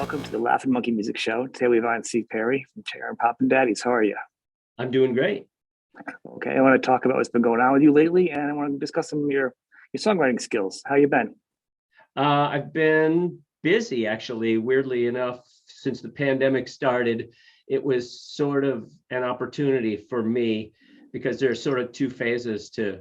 welcome to the Laughing Monkey Music Show. Today we have on Steve Perry from Chair and Poppin Daddies. How are you? I'm doing great. Okay, I want to talk about what's been going on with you lately, and I want to discuss some of your songwriting skills. How you been? I've been busy, actually, weirdly enough, since the pandemic started. It was sort of an opportunity for me because there's sort of two phases to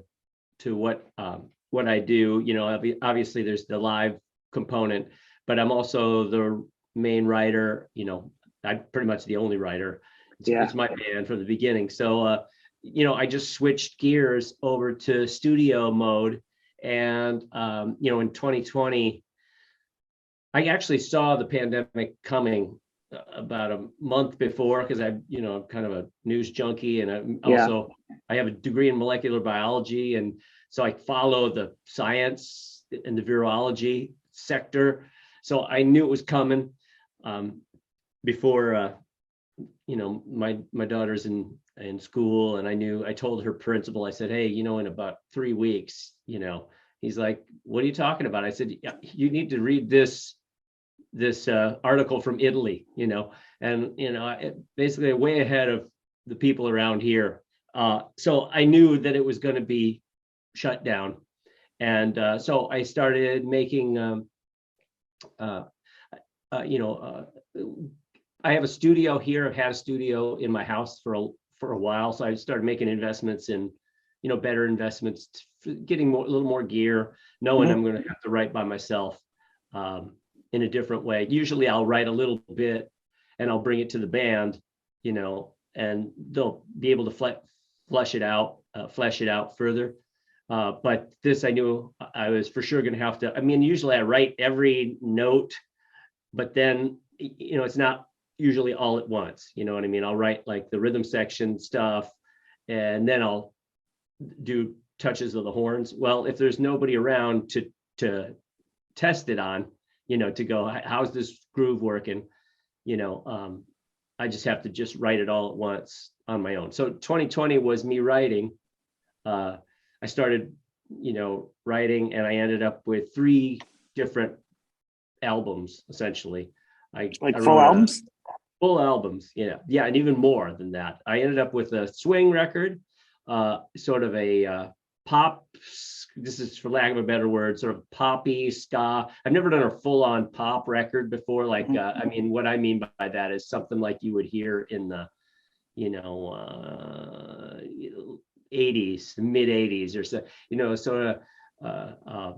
what I do. You know, obviously there's the live component, but I'm also the main writer. You know, I'm pretty much the only writer. It's my band from the beginning. So, you know, I just switched gears over to studio mode. And, you know, in 2020, I actually saw the pandemic coming about a month before because I'm kind of a news junkie, and I have a degree in molecular biology, and so I follow the science and the virology sector. So I knew it was coming before. My daughter's in school, and I told her principal, I said, hey, you know, in about 3 weeks, you know, he's like, what are you talking about? I said, yeah, you need to read this article from Italy, you know, and, you know, basically way ahead of the people around here. So I knew that it was going to be shut down. And so I started making, I have a studio here. I've had a studio in my house for a while. So I started making investments in, you know, better investments, getting a little more gear, knowing I'm going to have to write by myself in a different way. Usually I'll write a little bit and I'll bring it to the band, you know, and they'll be able to flesh it out further. But this, I knew I was for sure going to have to. I mean, usually I write every note, but then, you know, it's not usually all at once. You know what I mean? I'll write like the rhythm section stuff, and then I'll do touches of the horns. Well, if there's nobody around to test it on, you know, to go, how's this groove working? You know, I just have to just write it all at once on my own. So 2020 was me writing. I started, you know, writing, and I ended up with 3 different albums, essentially. Full albums? Full albums, yeah, and even more than that. I ended up with a swing record, sort of a pop. This is, for lack of a better word, sort of poppy ska. I've never done a full-on pop record before. Like, I mean, what I mean by that is something like you would hear in the, you know, 80s, mid 80s, or so. You know, sort of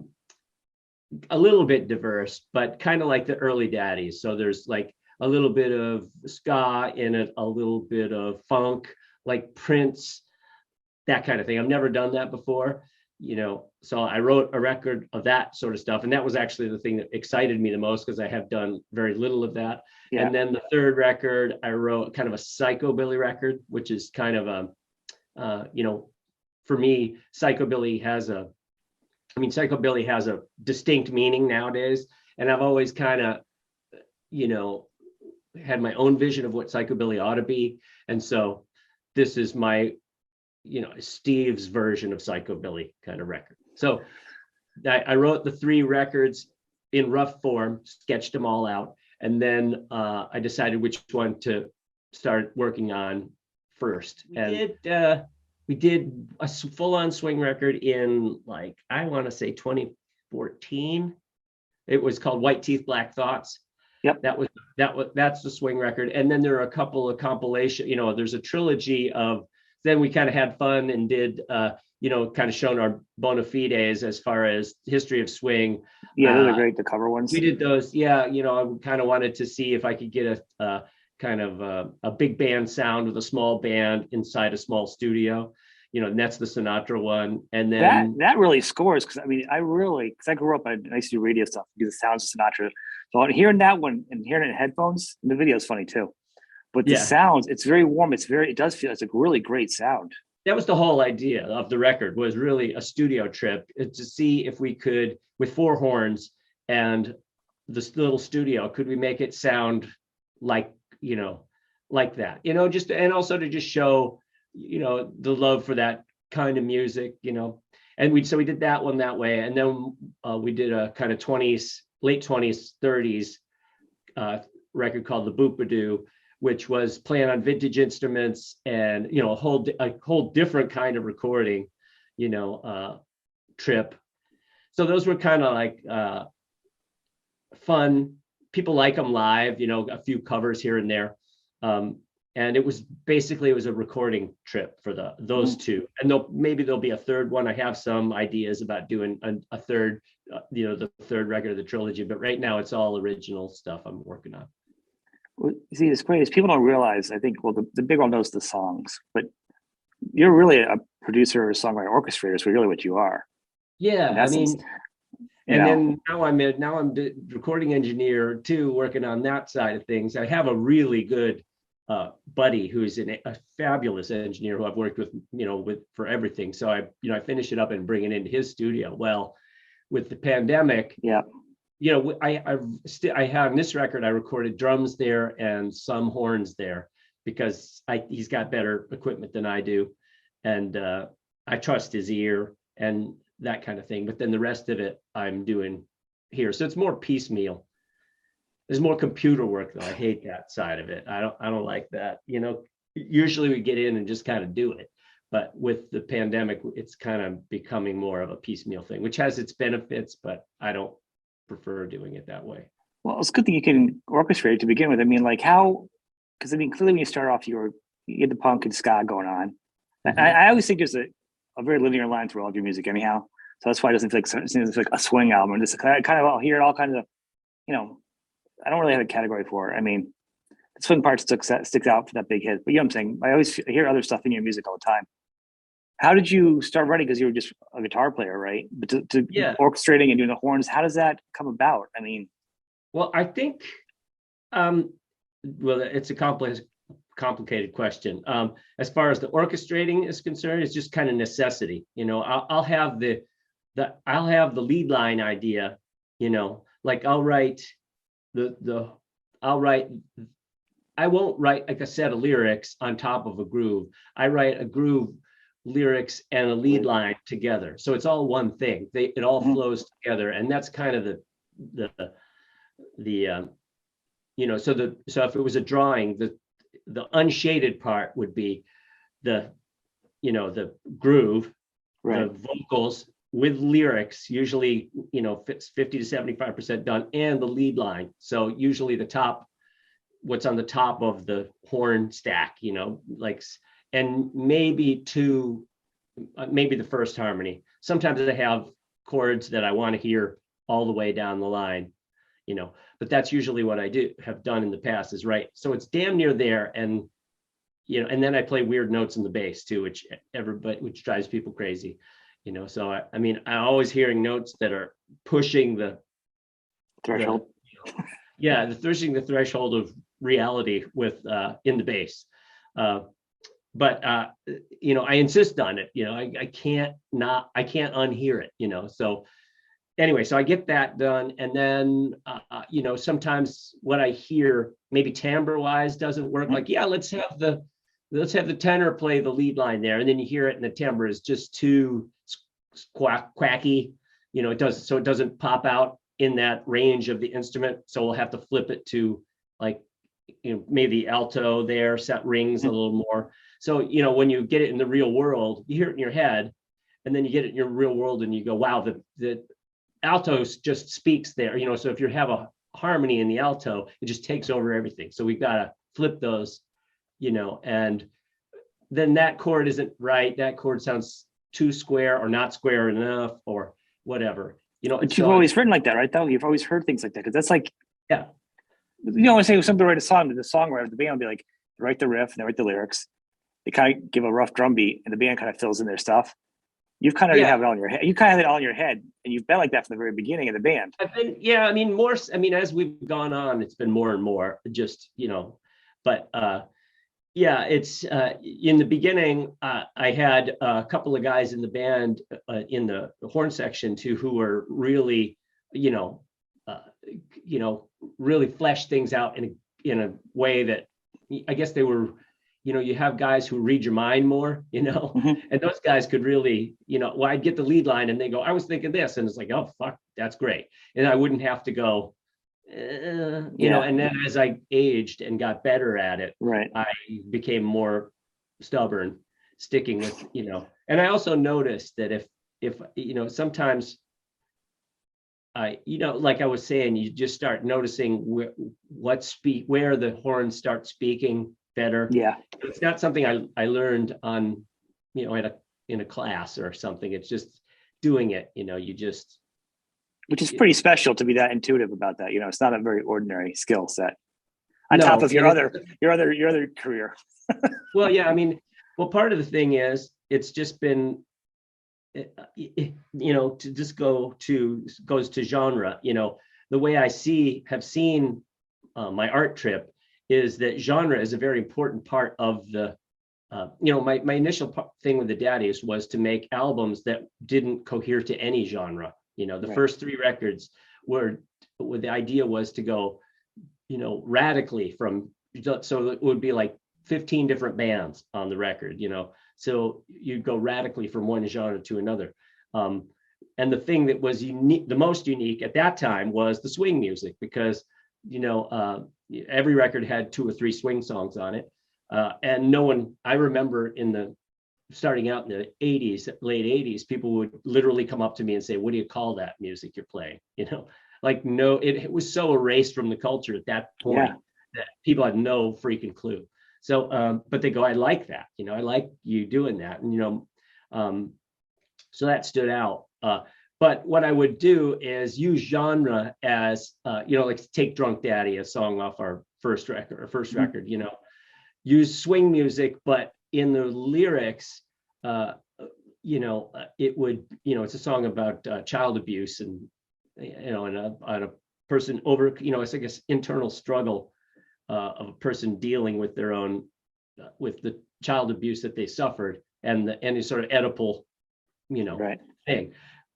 a little bit diverse, but kind of like the early Daddies. So there's like a little bit of ska in it, a little bit of funk, like Prince, that kind of thing. I've never done that before, you know, so I wrote a record of that sort of stuff. And that was actually the thing that excited me the most, because I have done very little of that. Yeah. And then the third record, I wrote kind of a psychobilly record, which is kind of you know, for me, psychobilly has a distinct meaning nowadays. And I've always kind of, you know, had my own vision of what psychobilly ought to be. And so this is my, you know, Steve's version of psychobilly kind of record. So I wrote the 3 records in rough form, sketched them all out, and then I decided which one to start working on first. We did a full-on swing record in, like, I want to say 2014. It was called White Teeth, Black Thoughts. Yep. That's the swing record. And then there are a couple of compilation, you know, there's a trilogy of, then we kind of had fun and did, you know, kind of shown our bona fides as far as history of swing. Yeah, those are great, the cover ones. We did those. Yeah, you know, I kind of wanted to see if I could get a kind of a big band sound with a small band inside a small studio. You know, and that's the Sinatra one. And then that really scores, because I mean, because I grew up, I used to do radio stuff, do the sounds of Sinatra. So hearing that one and hearing it in headphones, the video is funny too. But the sounds, it's very warm. It does feel, it's a really great sound. That was the whole idea of the record, was really a studio trip to see if we could, with 4 horns and this little studio, could we make it sound like, you know, like that, you know, just, and also to just show, you know, the love for that kind of music, you know. And we did that one that way. And then we did a kind of late 20s, 30s record called The Boopadoo, which was playing on vintage instruments and, you know, a whole different kind of recording, you know, trip. So those were kind of like fun. People like them live, you know, a few covers here and there. And it was a recording trip for those two. And maybe there'll be a third one. I have some ideas about doing a third, you know, the third record of the trilogy, but right now it's all original stuff I'm working on. Well, see, it's great is people don't realize, I think, well, the big one knows the songs, but you're really a producer, songwriter, orchestrator, so really what you are. Yeah, I mean, and then now I'm the recording engineer too, working on that side of things. I have a really good buddy who's a fabulous engineer who I've worked with, you know, for everything. So I finish it up and bring it into his studio. Well, with the pandemic, yeah, you know, I have this record, I recorded drums there and some horns there because he's got better equipment than I do, and I trust his ear and that kind of thing. But then the rest of it I'm doing here, so it's more piecemeal. There's more computer work though. I hate that side of it. I don't like that. You know, usually we get in and just kind of do it. But with the pandemic, it's kind of becoming more of a piecemeal thing, which has its benefits, but I don't prefer doing it that way. Well, it's a good thing you can orchestrate to begin with. I mean, like how, because I mean, clearly when you start off, you get the punk and ska going on. Mm-hmm. I always think there's a very linear line through all of your music anyhow. So that's why it doesn't feel like, it seems like a swing album. Just kind of, I'll hear it all kinds of, you know, I don't really have a category for it. I mean, the swing part sticks out for that big hit. But you know what I'm saying? I always hear other stuff in your music all the time. How did you start writing? Because you were just a guitar player, right? But to orchestrating and doing the horns, how does that come about? I mean, well, I think, well, it's a complicated question. As far as the orchestrating is concerned, it's just kind of necessity. You know, I'll have the lead line idea. You know, like I won't write like a set of lyrics on top of a groove. I write a groove, lyrics, and a lead line together. So it's all one thing. It all flows together, and that's kind of the you know. So if it was a drawing, the unshaded part would be the groove, right, the vocals with lyrics, usually, you know, 50 to 75% done, and the lead line. So usually what's on the top of the horn stack, you know, like, and maybe the first harmony. Sometimes I have chords that I want to hear all the way down the line, you know, but that's usually what I have done in the past is right. So it's damn near there. And, you know, and then I play weird notes in the bass too, which drives people crazy. You know, so I mean, I'm always hearing notes that are pushing the threshold. Pushing the threshold of reality with in the bass. But you know, I insist on it. You know, I can't unhear it. You know, so anyway, so I get that done, and then you know, sometimes what I hear maybe timbre wise doesn't work. Like, yeah, let's have the tenor play the lead line there, and then you hear it, and the timbre is just too quacky, you know, it doesn't pop out in that range of the instrument. So we'll have to flip it to, like, you know, maybe alto there, set rings a little more. So, you know, when you get it in the real world, you hear it in your head, and then you get it in your real world and you go, wow, the alto just speaks there, you know. So if you have a harmony in the alto, it just takes over everything. So we've got to flip those, you know, and then that chord isn't right. That chord sounds too square or not square enough or whatever, you know. But you've always written like that, right? Though you've always heard things like that, because that's like, yeah, you know, when I say somebody write a song, the songwriter, the band will be like, they write the riff and they write the lyrics. They kind of give a rough drum beat, and the band kind of fills in their stuff. You've kind of have it all in your head. You kind of have it all in your head, and you've been like that from the very beginning of the band. I mean, as we've gone on, it's been more and more just, you know, but yeah, it's in the beginning, I had a couple of guys in the band in the horn section too, who were really, you know, really fleshed things out in a way that I guess they were, you know, you have guys who read your mind more, you know, and those guys could really, you know, well, I'd get the lead line and they go, I was thinking this, and it's like, oh, fuck, that's great. And I wouldn't have to go, you know, and then as I aged and got better at it, right, I became more stubborn, sticking with, you know. And I also noticed that if you know, sometimes you know, like I was saying, you just start noticing where the horns start speaking better. yeah. It's not something I learned on, you know, in a class or something. It's just doing it, you know. You just, Which is pretty special to be that intuitive about that. You know, it's not a very ordinary skill set. On no, top of your other career. well, yeah, I mean, well, part of the thing is it's just been, you know, to just goes to genre. You know, the way I have seen my art trip is that genre is a very important part of the, you know, my initial thing with the Daddies was to make albums that didn't cohere to any genre. You know, the first 3 records were the idea was to go, you know, radically from, so it would be like 15 different bands on the record, you know, so you go radically from one genre to another. And the thing that was unique, the most unique at that time, was the swing music, because, you know, every record had 2 or 3 swing songs on it. And no one, I remember starting out in the 80s, late 80s, people would literally come up to me and say, what do you call that music you're playing? You know, like, no, it was so erased from the culture at that point that people had no freaking clue. So, but they go, I like that, you know, I like you doing that. And, you know, so that stood out. But what I would do is use genre as, you know, like take Drunk Daddy, a song off our first record, you know, use swing music, but in the lyrics, you know, it would, you know, it's a song about child abuse, and, you know, and a person over, you know, it's like an internal struggle of a person dealing with their own, with the child abuse that they suffered, and any sort of Oedipal, you know, thing.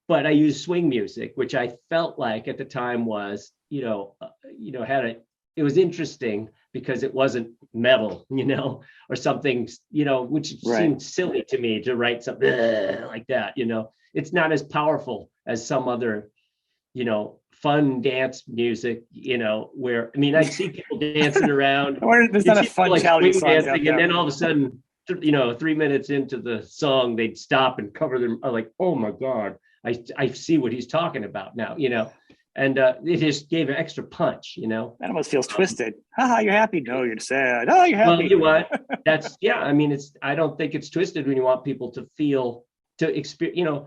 But I used swing music, which I felt like at the time was, you know, it was interesting because it wasn't metal, you know, or something, you know, which seemed silly to me to write something like that, you know. It's not as powerful as some other, you know, fun dance music, you know, where, I mean, I'd see people dancing around. There's not a fun like challenge swing dancing, and then all of a sudden, you know, 3 minutes into the song, they'd stop and cover them. I'm like, oh my God, I see what he's talking about now, you know. And it just gave an extra punch, you know. That almost feels twisted. Haha, you're happy. No, you're sad. Oh, you're happy. Well, you know what? That's, yeah, I mean, I don't think it's twisted when you want people to feel, to experience,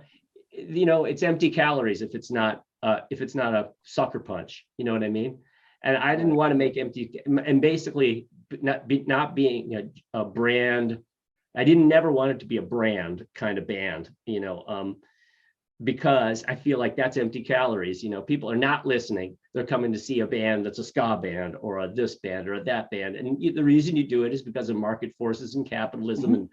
you know, it's empty calories if it's not a sucker punch, you know what I mean? And I didn't want to make empty, and basically not being a brand. I never wanted to be a brand kind of band, you know, because I feel like that's empty calories. You know, people are not listening. They're coming to see a band that's a ska band or a this band or a that band. And the reason you do it is because of market forces and capitalism and,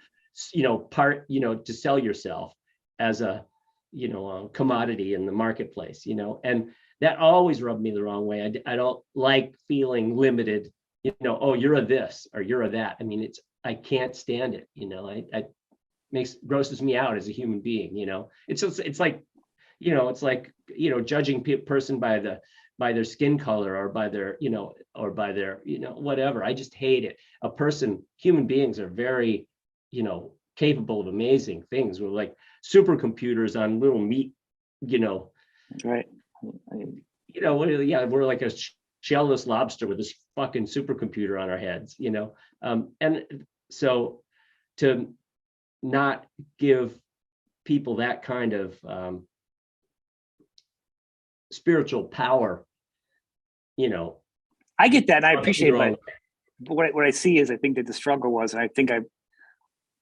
you know, to sell yourself as a, you know, a commodity in the marketplace, you know, and that always rubbed me the wrong way. I don't like feeling limited, you know, oh, you're a this or you're a that. I mean, I can't stand it, you know. Grosses me out as a human being, you know. It's like, you know, it's like, you know, judging person by their skin color or by their, you know, or by their, you know, whatever. I just hate it. Human beings are very, you know, capable of amazing things. We're like supercomputers on little meat, you know. Right. You know, we're like a shellless lobster with this fucking supercomputer on our heads, you know. And so to not give people that kind of spiritual power, you know. I get that, and I appreciate it, but what I see is, I think that the struggle was, and I think I've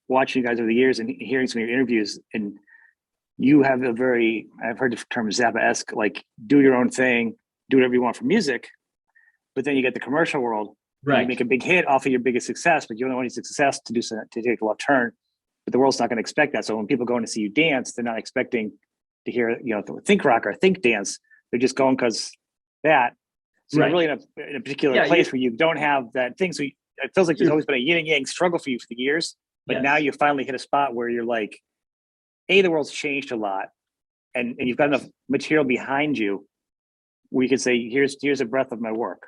watched you guys over the years and hearing some of your interviews, and you have I've heard the term Zappa-esque, like do your own thing, do whatever you want for music, but then you get the commercial world, right? You make a big hit off of your biggest success, but you only want your success to take a left turn. But the world's not going to expect that. So when people go in to see you dance, they're not expecting to hear, you know, think rock or think dance. They're just going because that. So you're really in a particular place where you don't have that thing. So it feels like there's always been a yin and yang struggle for you for the years. But now you finally hit a spot where you're like, the world's changed a lot, and you've got enough material behind you where you could say, here's a breath of my work,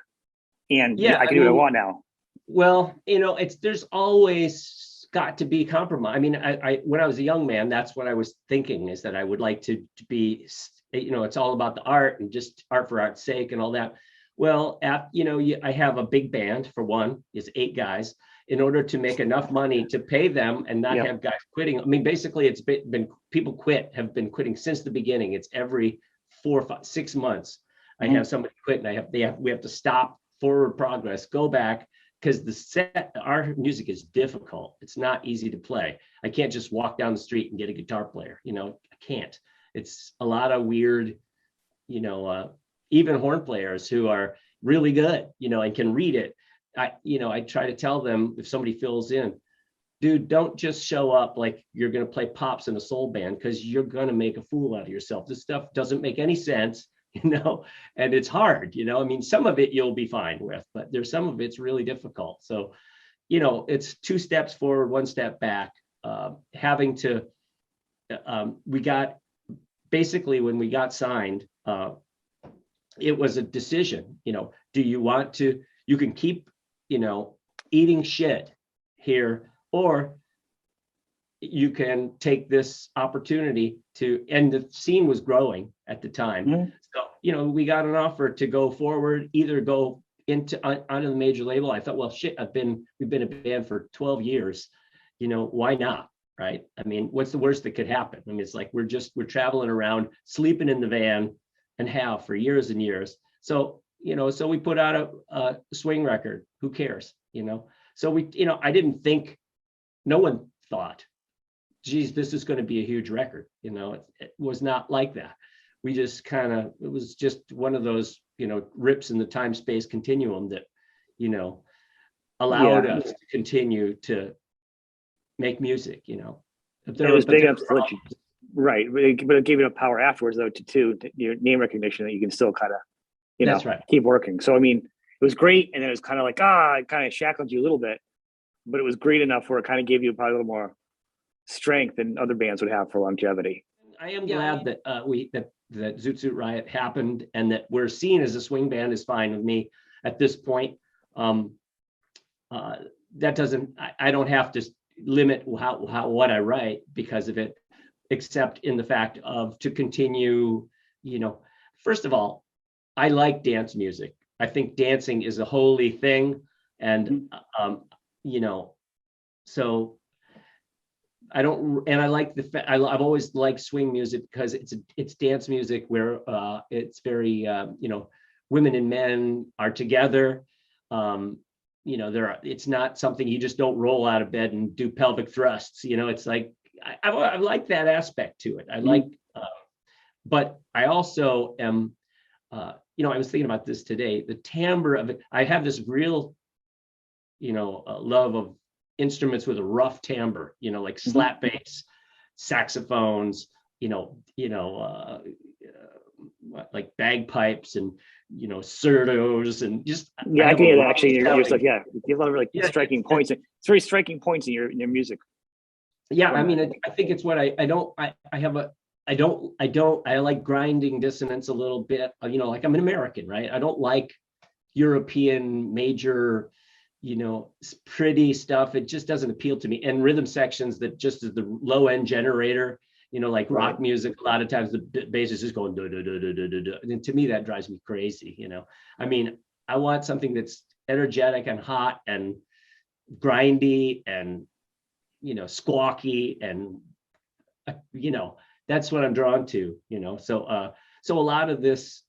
and Yeah, I can do what I want now. Well, there's always got to be compromise. I mean, I when I was a young man, that's what I was thinking, is that I would like to be, it's all about the art and just art for art's sake and all that. Well, I have a big band, for one, it's 8 guys. In order to make enough money to pay them and not have guys quitting. I mean, basically, it's been people have been quitting since the beginning. It's every 4, 5, 6 months. I have somebody quit, and we have to stop forward progress, go back, because our music is difficult. It's not easy to play. I can't just walk down the street and get a guitar player. I can't. It's a lot of weird, even horn players who are really good, and can read it. I try to tell them, if somebody fills in, dude, don't just show up like you're going to play pops in a soul band, because you're going to make a fool out of yourself. This stuff doesn't make any sense, and it's hard, I mean, some of it you'll be fine with, but there's some of it's really difficult. So, it's 2 steps forward, 1 step back. We got, basically when we got signed, it was a decision, do you want to, you can keep, eating shit here, or you can take this opportunity and the scene was growing at the time. So, we got an offer to go forward, either go onto the major label. I thought, well, shit, we've been a band for 12 years, why not? Right. I mean, what's the worst that could happen? I mean, it's like, we're traveling around, sleeping in the van and have for years and years. So, so we put out a swing record. Who cares? So we, I didn't think, no one thought, geez, this is going to be a huge record. It was not like that. We just it was just one of those, rips in the time-space continuum that, allowed us to continue to make music, There was big ups to let you, right. But it gave you enough power afterwards, though, to your name recognition, that you can still kind of, that's right, keep working. So, I mean, it was great. And then it was kind of like, it kind of shackled you a little bit, but it was great enough where it kind of gave you probably a little more strength than other bands would have for longevity. I am glad that that Zoot Suit Riot happened, and that we're seen as a swing band is fine with me at this point. That doesn't, I don't have to limit what I write because of it, except in the fact of to continue, first of all, I like dance music. I think dancing is a holy thing. And, so I don't, and I like I've always liked swing music because it's dance music where it's very, women and men are together. It's not something you just don't roll out of bed and do pelvic thrusts. It's like, I like that aspect to it. I like, but I also am, I was thinking about this today, the timbre of it. I have this real, love of instruments with a rough timbre, like slap bass, saxophones, like bagpipes and, surdos and just. Yeah, I can hear that actually in your stuff. Yeah, you have a lot of really striking points. It's very striking points in your music. Yeah, I mean, I think it's what I like grinding dissonance a little bit, like I'm an American, right? I don't like European major, pretty stuff. It just doesn't appeal to me. And rhythm sections that just is the low end generator, like rock music, a lot of times the bass is just going do do do do do do. And to me, that drives me crazy. I mean, I want something that's energetic and hot and grindy and, squawky and, that's what I'm drawn to, so a lot of this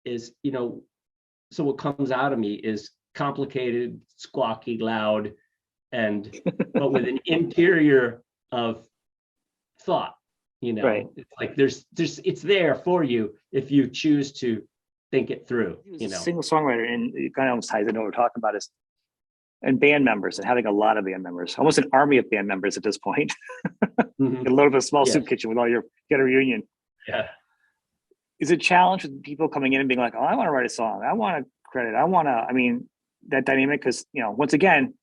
is, so what comes out of me is complicated, squawky, loud, but with an interior of thought, Right. It's like it's there for you if you choose to think it through, Single songwriter, and it kind of almost ties into what we're talking about is, and band members, and having a lot of band members, almost an army of band members at this point. A load of a small soup kitchen with all your get a reunion. Yeah. Is it a challenge with people coming in and being like, oh, I want to write a song. I want to credit. That dynamic, because, once again,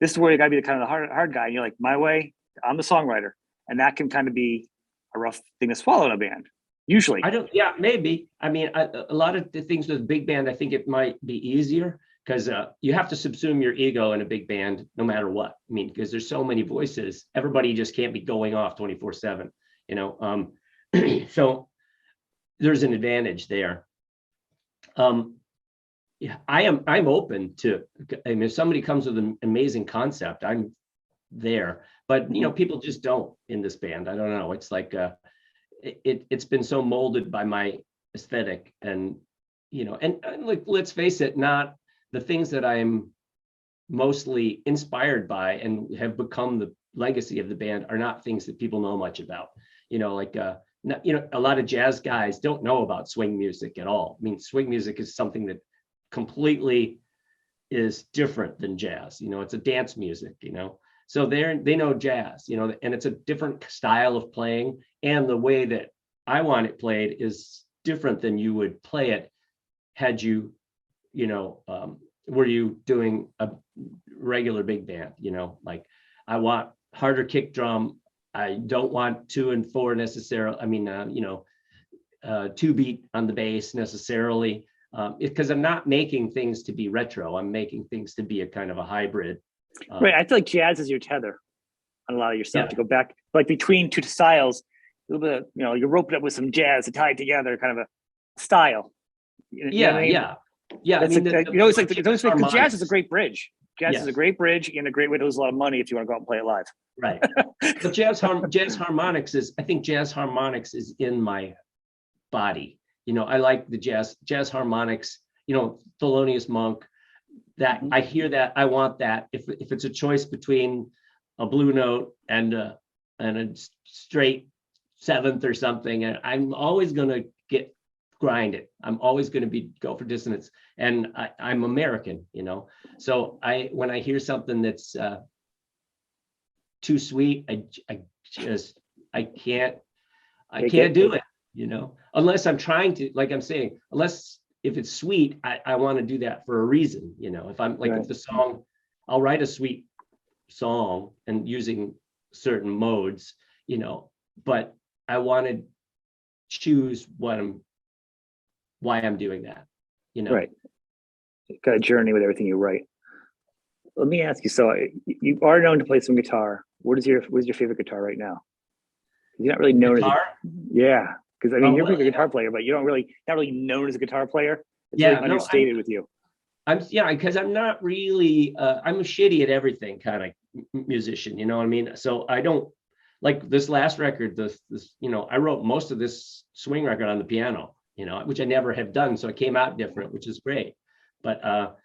this is where you got to be the kind of the hard guy. And you're like, my way, I'm the songwriter. And that can kind of be a rough thing to swallow in a band. usually. I don't, yeah, maybe. I mean, a lot of the things with big band, I think it might be easier because you have to subsume your ego in a big band no matter what. I mean, because there's so many voices, everybody just can't be going off 24/7, you know. So there's an advantage there. Yeah, I'm open to, I mean, if somebody comes with an amazing concept, I'm there. But you know, people just don't in this band. I don't know. It's like it's been so molded by my aesthetic, and you know, and like, let's face it, not the things that I'm mostly inspired by and have become the legacy of the band are not things that people know much about. You know, like you know, a lot of jazz guys don't know about swing music at all. I mean, swing music is something that completely is different than jazz. You know, it's a dance music, you know. So they know jazz, you know, and it's a different style of playing, and the way that I want it played is different than you would play it had you, you know, were you doing a regular big band, you know. Like, I want harder kick drum. I don't want 2 and 4 necessarily. I mean, you know, 2-beat on the bass necessarily, because I'm not making things to be retro. I'm making things to be a kind of a hybrid. Right. I feel like jazz is your tether on a lot of your stuff, to go back, like between two styles, a little bit, you know, you rope it up with some jazz to tie it together, kind of a style. You know what I mean? Yeah. I mean, you know, it's like, because jazz is a great bridge. Jazz is a great bridge and a great way to lose a lot of money if you want to go out and play it live. Right. But jazz harmonics is, I think jazz harmonics is in my body. You know, I like the jazz harmonics, you know, Thelonious Monk, that I hear that, I want that. If it's a choice between a blue note and a straight seventh or something, and I'm always going to grind it. I'm always going to go for dissonance, and I'm American, you know. So when I hear something that's too sweet, I can't do it, you know, unless I'm trying to, like I'm saying, unless if it's sweet, I want to do that for a reason, you know. If I'm like, if the song, I'll write a sweet song and using certain modes, you know, but I want to choose why I'm doing that, you know. Right. Got a journey with everything you write. Let me ask you, so you are known to play some guitar. What's your favorite guitar right now? You're not really known guitar? Yeah. Because I mean, you're a guitar player, but you're not really known as a guitar player. It's really understated with you. Because I'm not really. I'm a shitty at everything kind of musician. You know what I mean? So I don't like this last record. This you know, I wrote most of this swing record on the piano. You know, which I never have done, so it came out different, which is great. But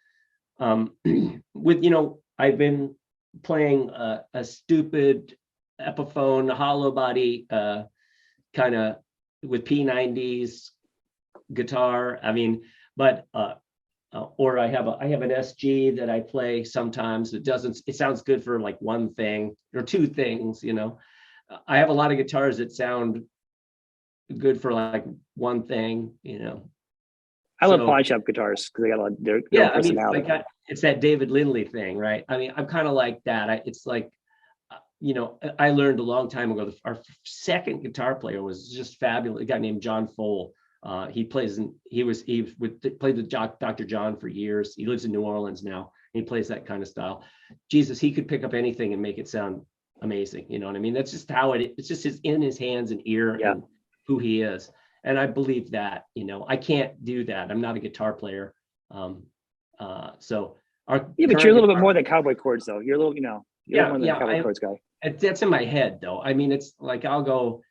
with, you know, I've been playing a stupid Epiphone hollow body kind of with P90s guitar. I mean, but or I have an SG that I play sometimes. It sounds good for like one thing or two things, you know. I have a lot of guitars that sound good for like one thing, you know. I love pawn shop guitars because they got a lot of their personality. I mean, like it's that David Lindley thing, right? I mean, I'm kind of like that. It's like, you know, I learned a long time ago, our second guitar player was just fabulous. A guy named John Fole. He played with Dr. John for years. He lives in New Orleans now. He plays that kind of style. Jesus, he could pick up anything and make it sound amazing. You know what I mean? That's just how it's just in his hands and ear and who he is. And I believe that, you know, I can't do that. I'm not a guitar player. So but you're a little bit more than cowboy chords, though. You're a little, you know, more than a cowboy chords guy. That's in my head, though. I mean, it's like I'll go,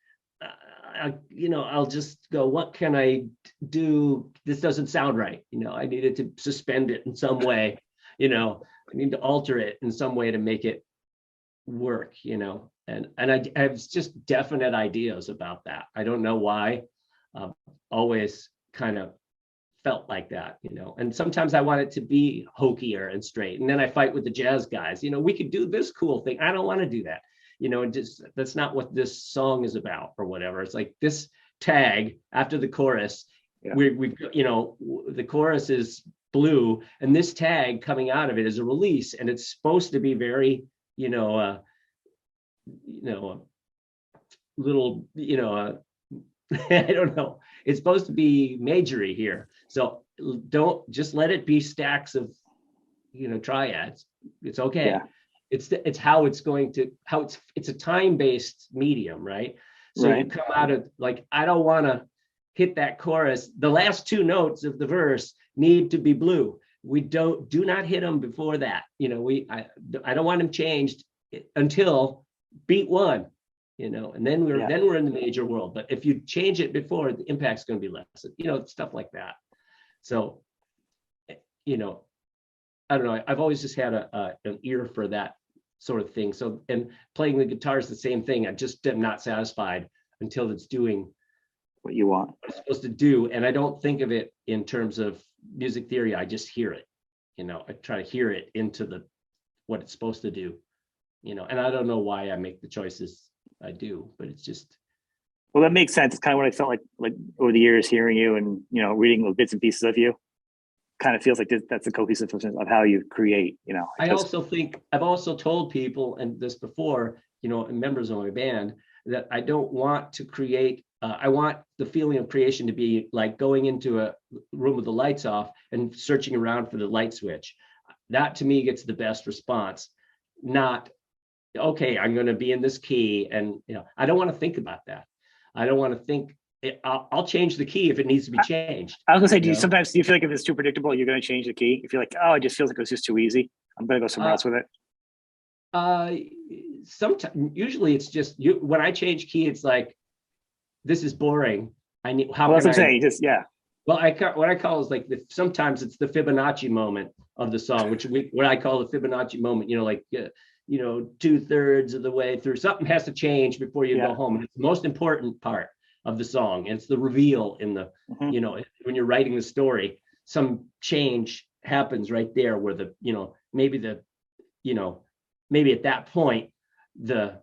you know, I'll just go, what can I do? This doesn't sound right. You know, I needed to suspend it in some way. You know, I need to alter it in some way to make it work, you know. And I have just definite ideas about that. I don't know why. Always kind of felt like that, you know. And sometimes I want it to be hokier and straight. And then I fight with the jazz guys. You know, we could do this cool thing. I don't want to do that. You know, that's not what this song is about or whatever. It's like this tag after the chorus. We've you know, the chorus is blue, and this tag coming out of it is a release, and it's supposed to be very, you know, little, you know, I don't know. It's supposed to be majory here. So don't just let it be stacks of, triads. It's okay. Yeah. It's how it's going to, it's a time-based medium, right? So Right. you come out of like, I don't want to hit that chorus. The last two notes of the verse need to be blue. We do not hit them before that. I don't want them changed until beat one, and then we're in the major world. But if you change it before, the impact's going to be less, stuff like that. So, I don't know. I've always just had an ear for that sort of thing. So, and playing the guitar is the same thing. I just am not satisfied until it's doing what you want, what it's supposed to do. And I don't think of it in terms of music theory. I just hear it. I try to hear it into what it's supposed to do. And I don't know why I make the choices I do, but it's just. Well, that makes sense. It's kind of what I felt like over the years hearing you and, reading little bits and pieces of you. Kind of feels like that's a cohesive of how you create, I also think I've also told people, and this before, members of my band, that I don't want to create, I want the feeling of creation to be like going into a room with the lights off and searching around for the light switch. That to me gets the best response, not, okay, I'm going to be in this key. And, I don't want to think about that. I don't want to think. I'll change the key if it needs to be changed. I was gonna say, do you feel like if it's too predictable, you're gonna change the key? If you're like, oh, it just feels like it was just too easy, I'm gonna go somewhere else with it. Sometimes, usually it's just when I change key, it's like, this is boring. I need. Well, that's what I'm saying. Well, what I call is like sometimes it's the Fibonacci moment of the song, what I call the Fibonacci moment. 2/3 of the way through, something has to change before you go home. And it's the most important part of the song. And it's the reveal in the, when you're writing the story, some change happens right there where maybe at that point, that's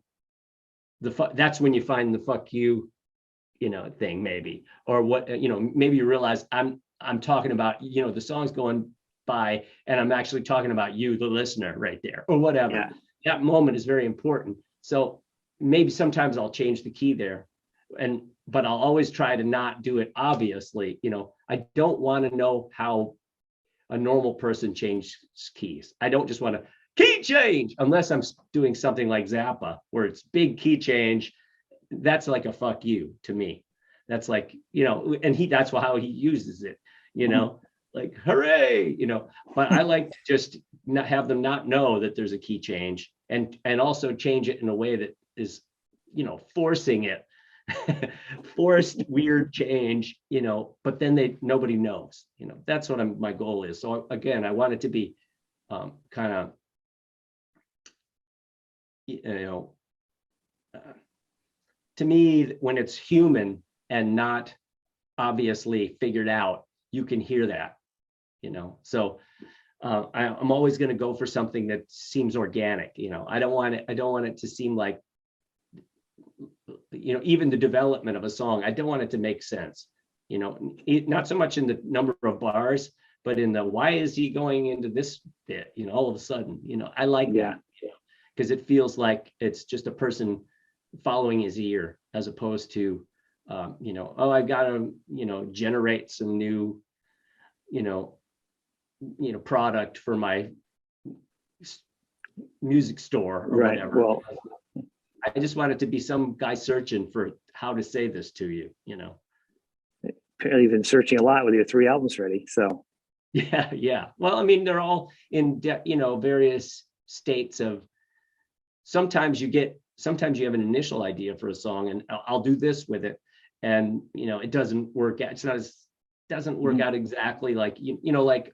when you find the fuck you, thing maybe, or what, maybe you realize I'm talking about, the song's going by and I'm actually talking about you, the listener, right there, or whatever. Yeah. That moment is very important. So maybe sometimes I'll change the key there, but I'll always try to not do it obviously. I don't want to know how a normal person changes keys. I don't just want to key change unless I'm doing something like Zappa where it's big key change. That's like a fuck you to me. That's like, and that's how he uses it, like, hooray, but I like to just not have them not know that there's a key change and also change it in a way that is, forcing it. Forced weird change, but then nobody knows, that's what my goal is. So again, I want it to be kind of, to me, when it's human and not obviously figured out, you can hear that, so I'm always going to go for something that seems organic. I don't want it to seem like, even the development of a song, I don't want it to make sense, not so much in the number of bars, but in the, why is he going into this bit, all of a sudden, I like that, because it feels like it's just a person following his ear as opposed to, oh, I got to, generate some new, product for my music store or whatever. Well, I just want it to be some guy searching for how to say this to you, Apparently you've been searching a lot with your 3 albums ready. So yeah. Well, I mean, they're all in various states of, sometimes you have an initial idea for a song and I'll do this with it. And, it doesn't work out. Doesn't work out exactly like, like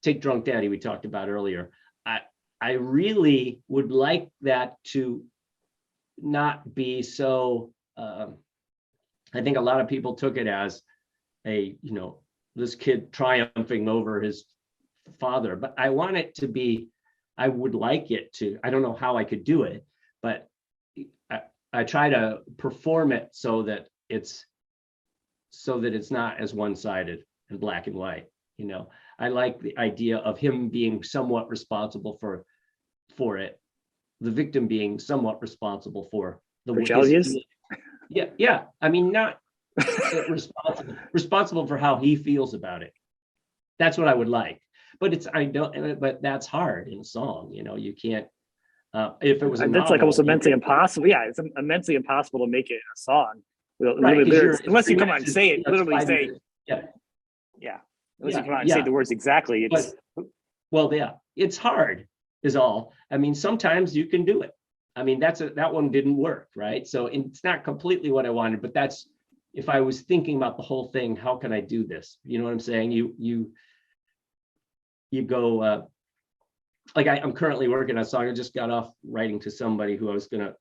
take Drunk Daddy we talked about earlier. I really would like that to not be so, I think a lot of people took it as this kid triumphing over his father, but I want it to be, I would like it to, I don't know how I could do it, but I try to perform it so that it's not as one-sided and black and white. I like the idea of him being somewhat responsible for it, the victim being somewhat responsible for the challenges. Yeah. I mean, not responsible for how he feels about it. That's what I would like. But but that's hard in a song. You can't, if it was a that's novel, like almost immensely impossible. Yeah, it's immensely impossible to make it a song. Right, unless you come out and say it, literally say, yeah. Unless you come out and say the words exactly. It's hard is all. I mean, sometimes you can do it. I mean, that one didn't work, right? So it's not completely what I wanted, but that's, if I was thinking about the whole thing, how can I do this? You know what I'm saying? You go, like I'm currently working on a song. I just got off writing to somebody who I was gonna,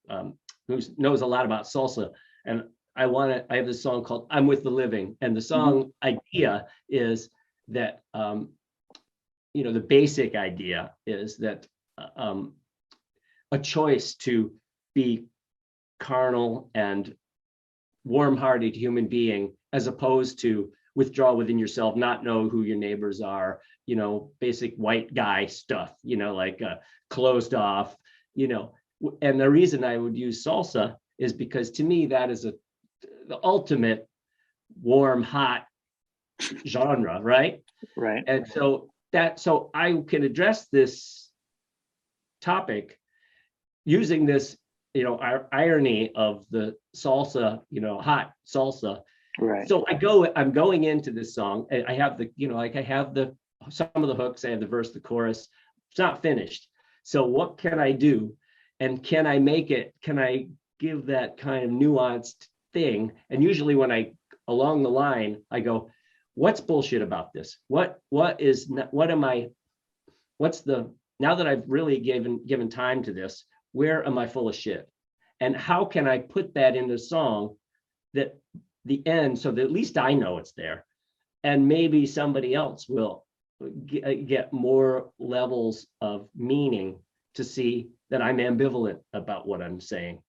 who knows a lot about salsa, and I have this song called "I'm with the Living," and the song idea is that, the basic idea is that a choice to be carnal and warm-hearted human being, as opposed to withdraw within yourself, not know who your neighbors are, basic white guy stuff, like closed off, and the reason I would use salsa is because to me, that is the ultimate warm, hot genre, right? Right. And so I can address this topic using this, irony of the salsa, hot salsa. Right. So I'm going into this song. I have some of the hooks. I have the verse, the chorus. It's not finished. So what can I do? And can I give that kind of nuanced thing? And usually when along the line, I go, what's bullshit about this? Now that I've really given time to this, where am I full of shit? And how can I put that in the song that the end, so that at least I know it's there, and maybe somebody else will get more levels of meaning to see that I'm ambivalent about what I'm saying,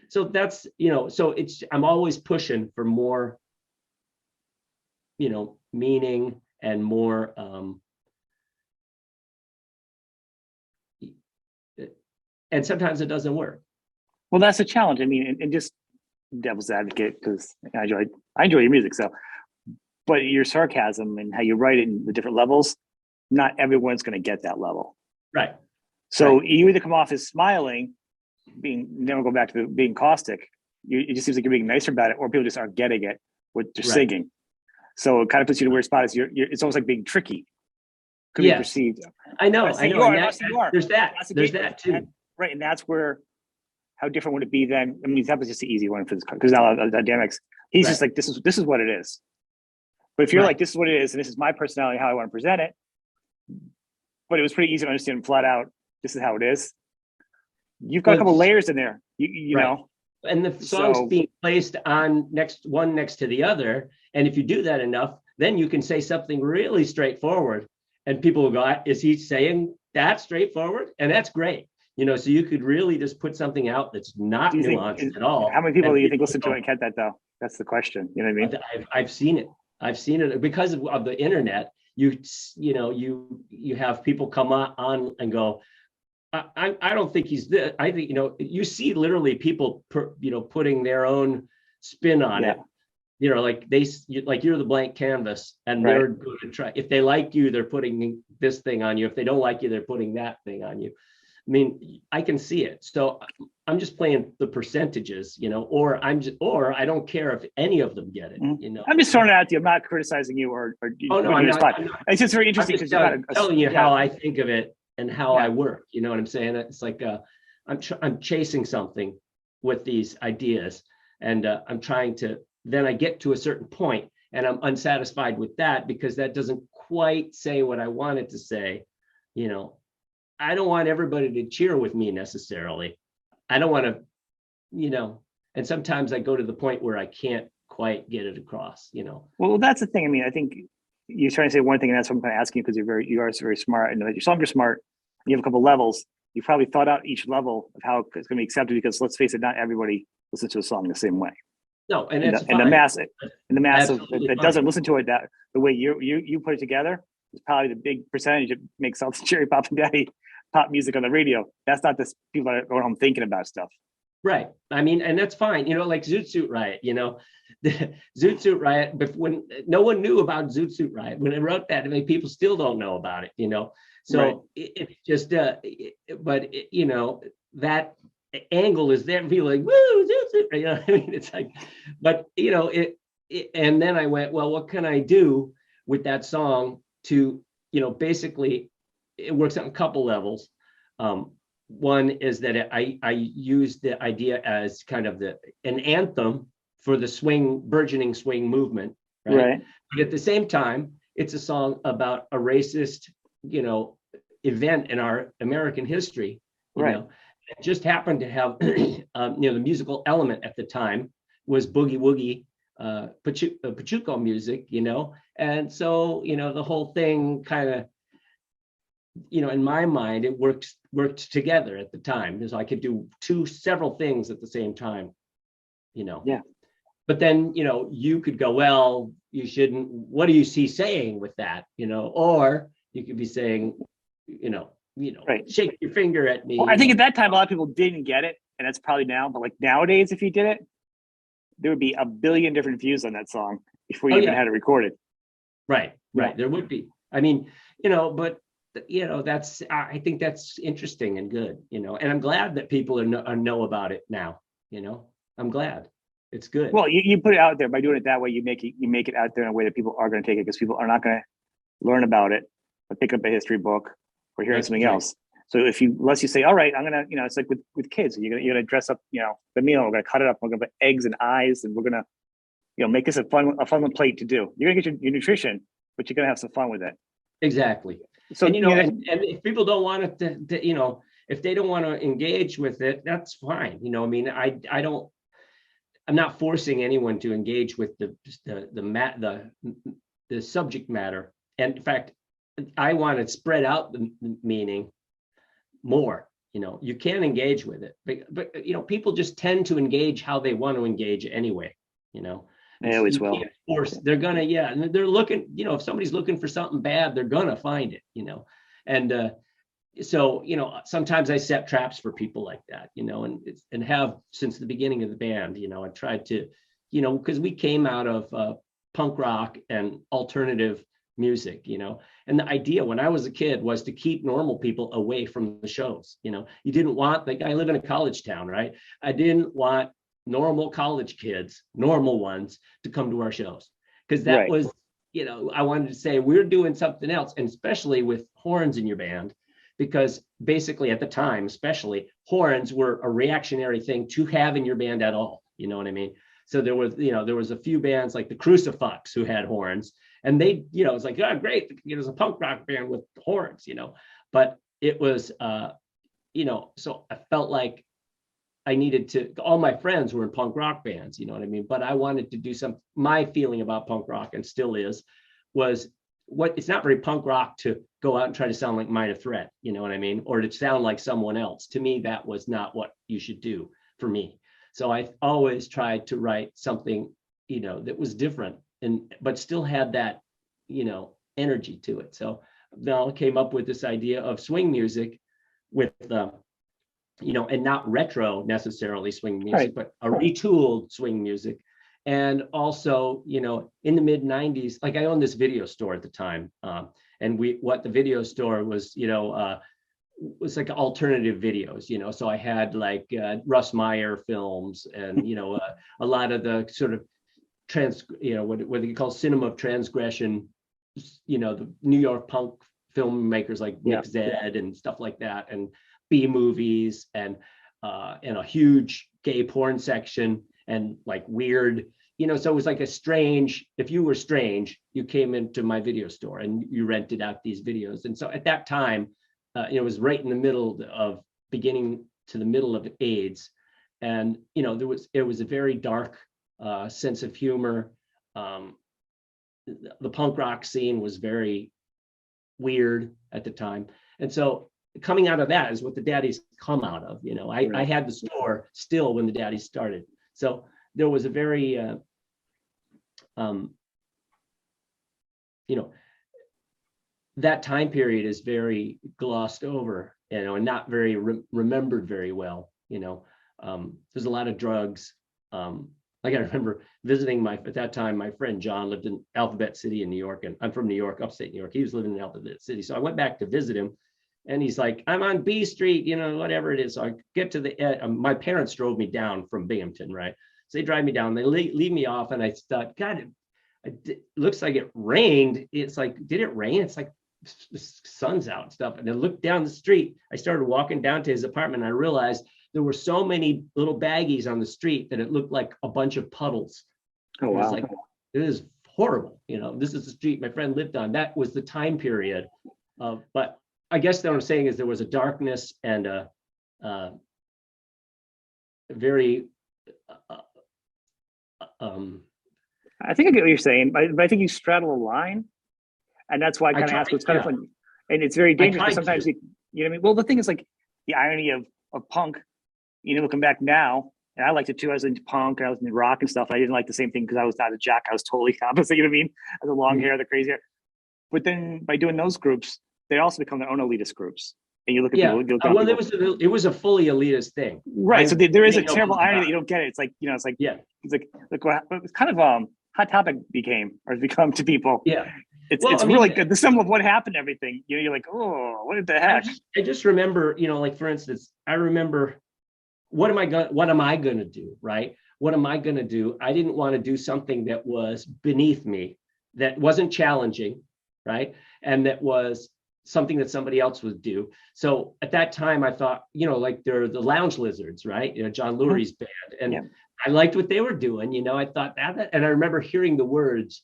So that's, so I'm always pushing for more, meaning and more, and sometimes it doesn't work. Well, that's a challenge. I mean, and just devil's advocate, because I enjoy your music. So, but your sarcasm and how you write it in the different levels, not everyone's going to get that level. Right. So you either come off as smiling, never go back to being caustic. It just seems like you're being nicer about it, or people just aren't getting it what you're singing. So it kind of puts you in a weird spot. It's almost like being tricky. Could be perceived. I know. You are. There's that too. Right, and that's where. How different would it be then? I mean, that was just an easy one for this, because now the dynamics. He's just like, this is what it is. But if you're like, this is what it is, and this is my personality, how I want to present it. But it was pretty easy to understand flat out. This is how it is. You've got a couple layers in there, you know. And the songs being placed on next to the other, and if you do that enough, then you can say something really straightforward, and people will go, "Is he saying that straightforward?" And that's great. So you could really just put something out that's not nuanced at all. How many people do you think listen to it and get that, though? That's the question. You know what I mean? I've seen it because of the internet. You have people come on and go, I don't think he's this. I think, you see literally people, putting their own spin on it. Like you're the blank canvas, and they're going to try. If they like you, they're putting this thing on you. If they don't like you, they're putting that thing on you. I mean, I can see it. So I'm just playing the percentages, or I don't care if any of them get it, I'm just throwing it out to you. I'm not criticizing you or oh no, I'm not. It's just very interesting because you're telling you how I think of it and how I work. You know what I'm saying? It's like I'm chasing something with these ideas, and I'm trying to. Then I get to a certain point, and I'm unsatisfied with that because that doesn't quite say what I want it to say, I don't want everybody to cheer with me necessarily. I don't want to, and sometimes I go to the point where I can't quite get it across, Well, that's the thing. I mean, I think you're trying to say one thing, and that's what I'm kind of asking you, because you are very smart, and your songs are smart. You have a couple levels. You probably thought out each level of how it's going to be accepted, because let's face it, not everybody listens to a song the same way. No, and it's the mass that doesn't listen to it the way you put it together is probably the big percentage that makes all the cherry pop and daddy pop music on the radio. That's not the people that are going home thinking about stuff. Right. I mean, and that's fine, like Zoot Suit Riot, the Zoot Suit Riot, but when no one knew about Zoot Suit Riot, when I wrote that, I mean, people still don't know about it. So Right. it's just, but that angle is there, and people are like, woo, Zoot Suit, I mean, it's like, but and then I went, well, what can I do with that song to, basically, it works on a couple levels. One is that I use the idea as kind of an anthem for the burgeoning swing movement, right? Right. But at the same time, it's a song about a racist, event in our American history. Right. It just happened to have, the musical element at the time was boogie woogie, Pachuco music, and so the whole thing kind of, in my mind, it worked together at the time, because I could do several things at the same time, Yeah. But then, you could go, well, you shouldn't, what do you see saying with that, or you could be saying, Right. shake your finger at me. Well, I think at that time, a lot of people didn't get it, and that's probably now. But like nowadays, if you did it, there would be a billion different views on that song before you even had it recorded. Right. Yeah. There would be. I mean, but that's, I think that's interesting and good, and I'm glad that people know about it now. I'm glad. It's good. Well, you put it out there by doing it that way. You make it out there in a way that people are going to take it, because people are not going to learn about it or pick up a history book or hear something else. So unless you say, all right, I'm gonna, it's like with kids, you're gonna dress up, the meal. We're gonna cut it up. We're gonna put eggs and eyes, and we're gonna, make this a fun plate to do. You're gonna get your nutrition, but you're gonna have some fun with it. Exactly. So and and if people don't want it to if they don't want to engage with it, that's fine. I mean, I'm not forcing anyone to engage with the subject matter. And in fact, I want to spread out the meaning more. You can engage with it, but people just tend to engage how they want to engage anyway. They always will. They're gonna, and they're looking. If somebody's looking for something bad, they're gonna find it. And so sometimes I set traps for people like that. And have since the beginning of the band. I tried to, because we came out of punk rock and alternative music, and the idea when I was a kid was to keep normal people away from the shows. You didn't want, I live in a college town, right? I didn't want normal college kids, normal ones, to come to our shows, because that was, I wanted to say we're doing something else, and especially with horns in your band, because basically at the time, especially, horns were a reactionary thing to have in your band at all. You know what I mean? So there was a few bands like the Crucifix who had horns, and they, it's like, oh, great, there's a punk rock band with horns, but it was, so I felt like I needed to, all my friends were in punk rock bands, you know what I mean? But I wanted to do my feeling about punk rock, and still was it's not very punk rock to go out and try to sound like Minor Threat, you know what I mean? Or to sound like someone else. To me, that was not what you should do for me. So I always tried to write something, that was different, but still had that, energy to it. So now I came up with this idea of swing music with, and not retro necessarily swing music, but a retooled swing music. And also, in the mid 90s, like I owned this video store at the time. And what the video store was, was like alternative videos, so I had like Russ Meyer films and, a lot of the sort of what they call cinema of transgression, the New York punk filmmakers like Nick Zed and stuff like that, and B movies, and a huge gay porn section, and like weird, so it was like if you were strange, you came into my video store and you rented out these videos. And so at that time, it was right in the middle of beginning to the middle of AIDS. And, it was a very dark sense of humor. The punk rock scene was very weird at the time. And so coming out of that is what the Daddies come out of. I had the store still when the Daddies started. So there was a very, that time period is very glossed over, and not very remembered very well, There's a lot of drugs. Like I remember visiting at that time, my friend John lived in Alphabet City in New York, and I'm from New York, upstate New York. He was living in Alphabet City. So I went back to visit him, and he's like, I'm on B Street, whatever it is. So I get to my parents drove me down from Binghamton, right? So they drive me down, they leave me off, and I thought, God, it looks like it rained. It's like, did it rain? It's like the sun's out and stuff. And I looked down the street. I started walking down to his apartment, and I realized there were so many little baggies on the street that it looked like a bunch of puddles. Oh, wow. It was like, it is horrible. This is the street my friend lived on. That was the time period. But I guess what I'm saying is there was a darkness and a very I think I get what you're saying, but I think you straddle a line, and that's why I kind of ask what's kind of fun, and it's very dangerous because sometimes you know what I mean. Well, the thing is, like, the irony of punk, looking back now, and I liked it too. I was into punk, I was into rock and stuff. I didn't like the same thing because I was not a jock. I was totally opposite. You know what I mean? I had the long hair, the crazy hair. But then by doing those groups, they also become their own elitist groups. And you look at people. Well, it was a fully elitist thing, right? So there is a terrible irony that you don't get it. It's like it's like look what it's kind of hot topic became or has become to people. Yeah, it's really good. The sum of what happened, everything. You're like, oh, what the heck? I just remember, like for instance, I remember what am I going to do, right? What am I going to do? I didn't want to do something that was beneath me, that wasn't challenging, right? And that was something that somebody else would do. So at that time I thought, like they're the Lounge Lizards, right? John Lurie's band. And I liked what they were doing. I thought that, and I remember hearing the words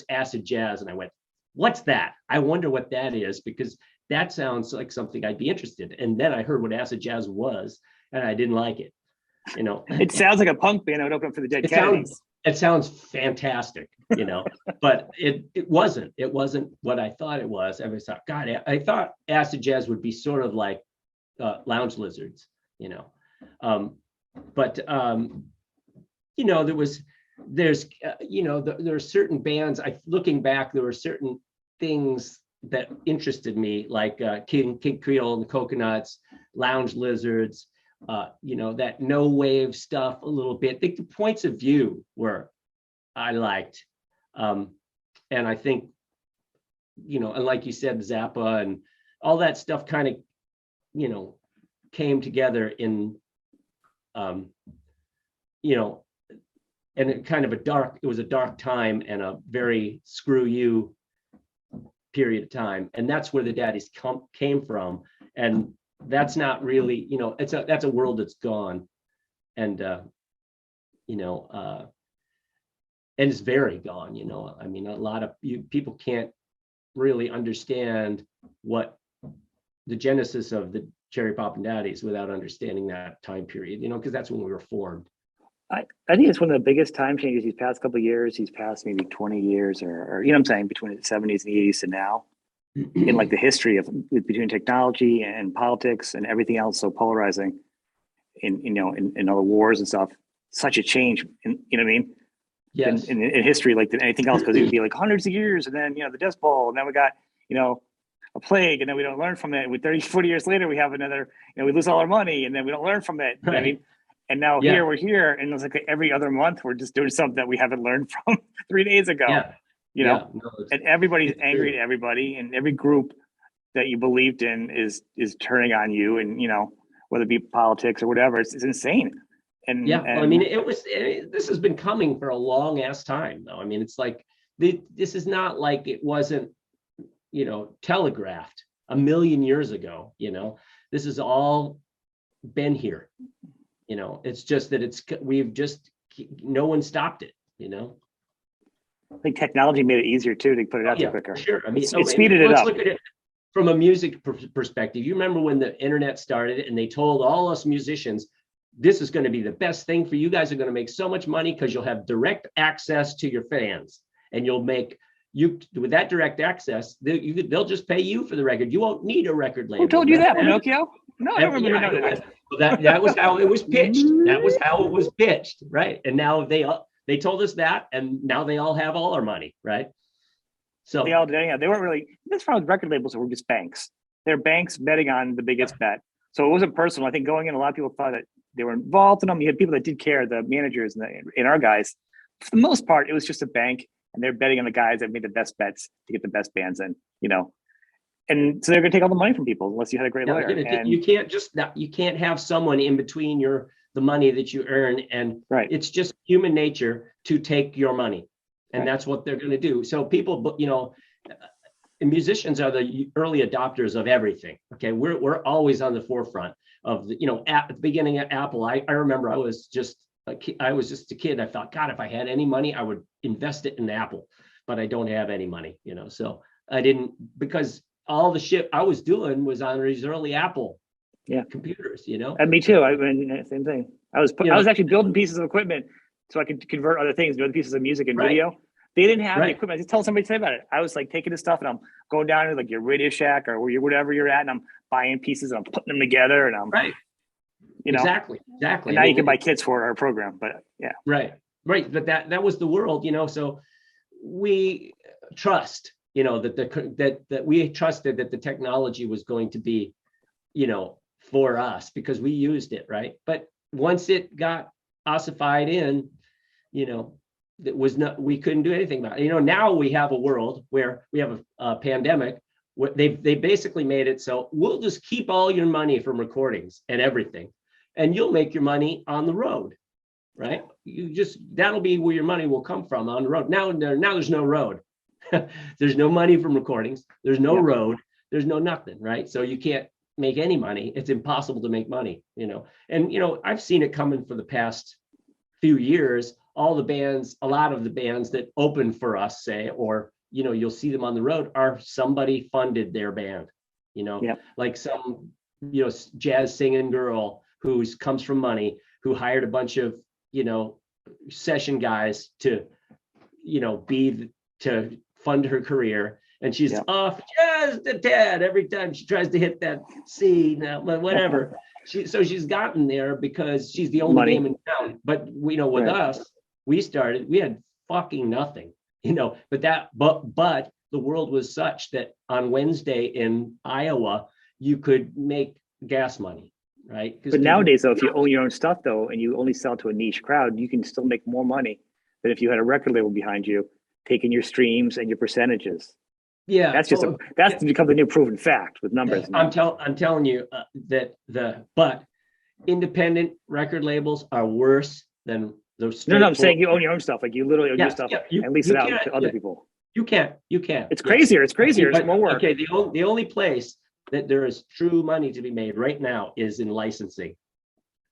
acid jazz. And I went, what's that? I wonder what that is, because that sounds like something I'd be interested in. And then I heard what acid jazz was, and I didn't like it. It sounds like a punk band. I would open up for the Dead Kennedys. It sounds fantastic, but it wasn't what I thought it was. I thought, God, I thought acid jazz would be sort of like Lounge Lizards, but there are certain bands. Looking back, there were certain things that interested me, like King Creole and the Coconuts, Lounge Lizards. That no wave stuff a little bit. I think the points of view I liked. And I think, and like you said, Zappa and all that stuff kind of, came together in, and it kind of it was a dark time and a very screw you period of time. And that's where the Daddies came from. And that's not really, that's a world that's gone, and and it's very gone. I mean, a lot of people can't really understand what the genesis of the Cherry Poppin' Daddies without understanding that time period, because that's when we were formed. I think it's one of the biggest time changes these past couple of years. These past maybe 20 years, or what I'm saying, between the 70s and the 80s to now. In like the history of between technology and politics and everything else so polarizing in all the wars and stuff, such a change in, what I mean? Yes. In history, like than anything else, because it would be like hundreds of years, and then the Dust Bowl, and then we got a plague, and then we don't learn from it. With 30, 40 years later, we have another, we lose all our money, and then we don't learn from it. You know what I mean? And now we're here, and it's like every other month we're just doing something that we haven't learned from 3 days ago. Yeah. And everybody's angry at everybody, and every group that you believed in is turning on you, and whether it be politics or whatever, it's insane. And well, I mean, this has been coming for a long ass time, though. I mean, it's like this is not like it wasn't telegraphed a million years ago. This has all been here. It's just that no one stopped it. I think technology made it easier too to put it out there quicker. Sure. I mean, it speeded it up. Look at it from a music perspective. You remember when the internet started and they told all us musicians, this is going to be the best thing for you guys. Are going to make so much money because you'll have direct access to your fans, and you'll make with that direct access, they'll just pay you for the record. You won't need a record label. Who told you that, Pinocchio? No, I don't remember that. That was how it was pitched. That was how it was pitched, right? And now they told us that, and now they all have all our money, right? So they all did. Yeah, they weren't really. That's problem with record labels. Were just banks. They're banks betting on the biggest bet. So it wasn't personal. I think going in, a lot of people thought that they were involved in them. You had people that did care, the managers and our guys. For the most part, it was just a bank, and they're betting on the guys that made the best bets to get the best bands in, And so they're going to take all the money from people unless you had a great lawyer. And you can't have someone in between the money that you earn, and right. It's just human nature to take your money, and that's what they're going to do. So people, musicians are the early adopters of everything. Okay, we're always on the forefront of at the beginning of Apple. I remember I was just a kid. I thought, God, if I had any money, I would invest it in Apple, but I don't have any money, so I didn't, because all the shit I was doing was on these early Apple computers, And me too. I mean, same thing. I was actually building pieces of equipment so I could convert other things, other pieces of music and video. They didn't have the equipment. I just tell somebody to say about it. I was like taking this stuff and I'm going down to like your Radio Shack or whatever you're at, and I'm buying pieces and I'm putting them together, and I'm exactly. And now you can buy kits for our program, but yeah. Right. But that was the world, so we trust, that we trusted that the technology was going to be, for us because we used it, right? But once it got ossified in, we couldn't do anything about it. Now we have a world where we have a pandemic. Where they basically made it so we'll just keep all your money from recordings and everything, and you'll make your money on the road, right? That'll be where your money will come from, on the road. Now there's no road. There's no money from recordings. There's no road. There's no nothing, right? So you can't make any money. It's impossible to make money, And I've seen it coming for the past few years. A lot of the bands that open for us, say, or you'll see them on the road, are somebody funded their band, like some jazz singing girl who comes from money, who hired a bunch of session guys to to fund her career, and she's off just a tad every time she tries to hit that C, whatever. She's gotten there because she's the only game in town. But with us, we had fucking nothing, but the world was such that on Wednesday in Iowa, you could make gas money, right? But nowadays, though, if you own your own stuff, though, and you only sell to a niche crowd, you can still make more money than if you had a record label behind you, taking your streams and your percentages. Yeah, that's become the new proven fact with numbers. I'm telling you but independent record labels are worse than those. No, I'm saying you own your own stuff. Like you literally own your stuff and lease it out to other people. You can't. It's crazier. It's crazier. It's more work. Okay, the only place that there is true money to be made right now is in licensing.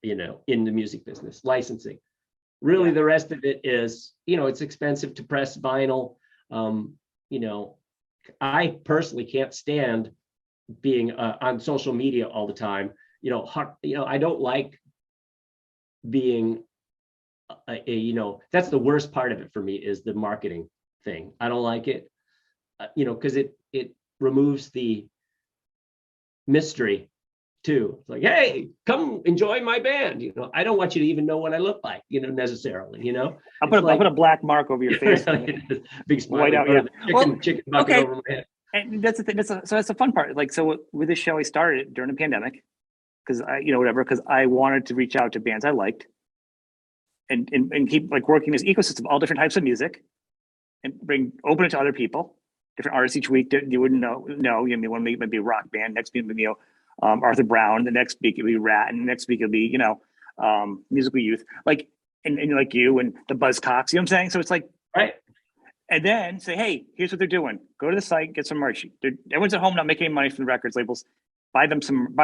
In the music business, licensing. Really, the rest of it is, it's expensive to press vinyl. I personally can't stand being on social media all the time. I don't like being that's the worst part of it for me, is the marketing thing. I don't like it, because it removes the mystery too. It's like, hey, come enjoy my band. I don't want you to even know what I look like, necessarily. I'll put a black mark over your face. Big smile, white out. Chicken bucket over my head. And that's the thing. So that's the fun part. Like, so with this show, I started during the pandemic because I wanted to reach out to bands I liked and keep like working this ecosystem, all different types of music, and open it to other people, different artists each week that you wouldn't know. One week might be a rock band, next week maybe Arthur Brown, the next week it'll be Rat, and the next week it'll be Musical Youth, like and like you and the Buzzcocks. You know what I'm saying? So it's like right. And then say, hey, here's what they're doing. Go to the site, get some merch. Everyone's at home not making any money from the records labels. Buy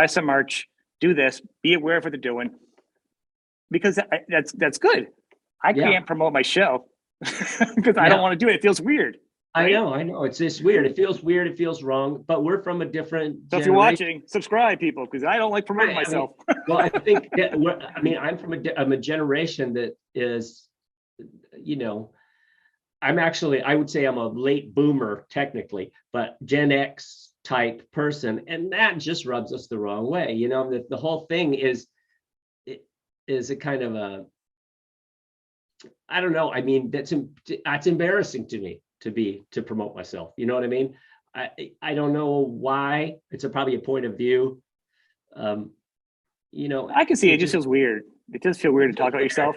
some merch. Do this. Be aware of what they're doing, because that's good. I can't promote my show because I don't want to do it. It feels weird. Right? I know. It's just weird. It feels weird. It feels wrong. But we're from a different. So if you're watching, subscribe, people, because I don't like promoting myself. I think that I'm from a generation that is, I would say I'm a late boomer technically, but Gen X type person, and that just rubs us the wrong way. The whole thing is a kind of a, I don't know. I mean, that's embarrassing to me to promote myself. You know what I mean? I don't know why. It's probably a point of view. you know, I can see it just feels weird. It does feel weird to talk about yourself.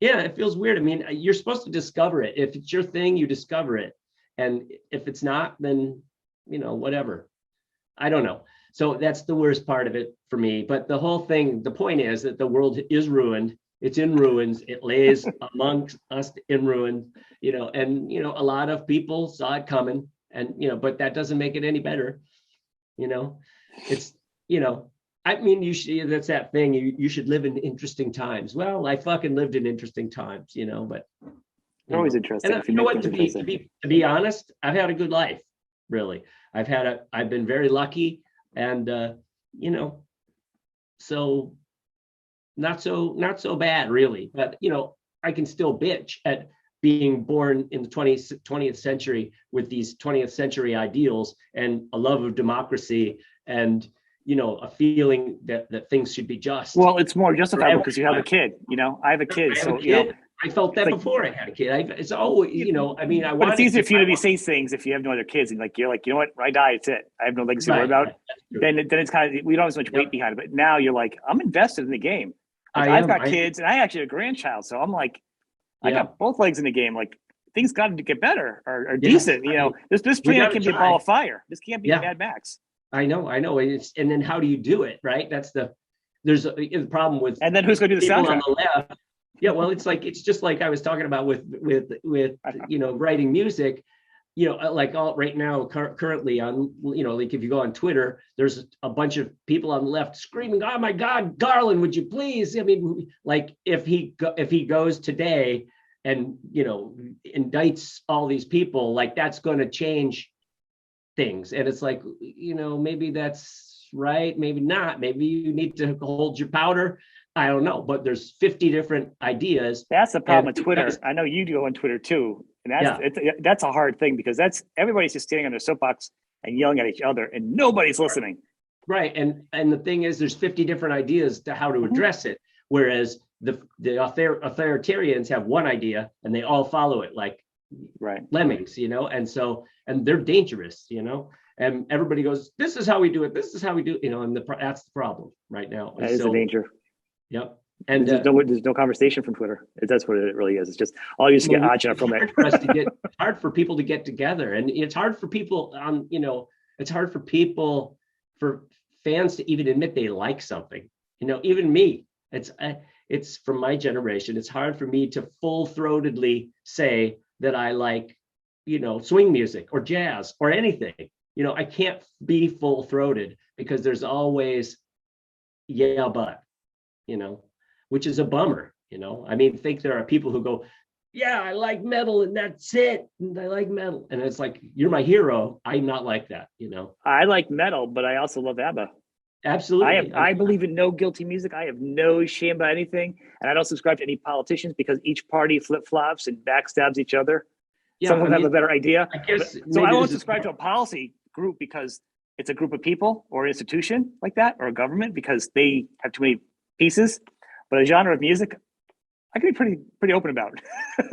Yeah, it feels weird. I mean, you're supposed to discover it. If it's your thing, you discover it. And if it's not, then, you know, whatever. I don't know. So that's the worst part of it for me. But the whole thing, the point is that the world is ruined. It's in ruins. It lays amongst us in ruins, you know, and, you know, a lot of people saw it coming and, you know, but that doesn't make it any better. You know, it's, you know, I mean, you should, that's that thing. You should live in interesting times. Well, I fucking lived in interesting times, you know, but They're always interesting. And you know what, to be honest, I've had a good life, really. I've been very lucky and, you know, so not so bad really, but, you know, I can still bitch at being born in the 20th century with these 20th century ideals and a love of democracy and, you know, a feeling that things should be just. Well, it's more justifiable because you have a kid, you know, I have a kid. So, you know, I felt that before I had a kid. It's always, you know, I mean, but it's easier for you to be saying things if you have no other kids and like, you're like, you know what, when I die, it's it. I have no legacy to worry about. Then it's kind of, we don't have as much weight behind it. But now you're like, I'm invested in the game. Like, I've got kids and I actually have a grandchild. So I'm like, I got both legs in the game. Like things got to get better or decent. You know, this planet can be a ball of fire. This can't be Mad Max. I know. And then how do you do it? Right. There's a problem with. And then who's going to do the soundtrack? On the left. Yeah. Well, it's just like I was talking about with you know, writing music, you know, like right now, currently on, you know, like if you go on Twitter, there's a bunch of people on the left screaming, "Oh my God, Garland, would you please?" I mean, like if he goes today and, you know, indicts all these people, like that's going to change things. And it's like, you know, maybe that's right, maybe not. Maybe you need to hold your powder. I don't know, but there's 50 different ideas. That's the problem with Twitter. I know you go on Twitter too. And that's a hard thing because everybody's just standing on their soapbox and yelling at each other and nobody's listening. Right. And the thing is, there's 50 different ideas to how to address it. Whereas the authoritarians have one idea and they all follow it like lemmings, you know, and they're dangerous, you know, and everybody goes, this is how we do it. This is how we do it, you know, and that's the problem right now. That is a danger. Yep. And there's no conversation from Twitter. That's what it really is. It's just all you used to get agita from it. It's hard for people to get together, and it's hard for people you know, it's hard for fans to even admit they like something. You know, even me. It's from my generation. It's hard for me to full-throatedly say that I like, you know, swing music or jazz or anything. You know, I can't be full-throated because there's always but. You know, which is a bummer, you know. I mean, think there are people who go, yeah, I like metal and that's it. And I like metal. And it's like, you're my hero. I'm not like that, you know. I like metal, but I also love ABBA. Absolutely. I believe in no guilty music. I have no shame about anything. And I don't subscribe to any politicians because each party flip-flops and backstabs each other. Yeah, someone have a better idea. I guess so I won't subscribe to a policy group because it's a group of people or an institution like that or a government because they have too many pieces, but a genre of music I can be pretty open about.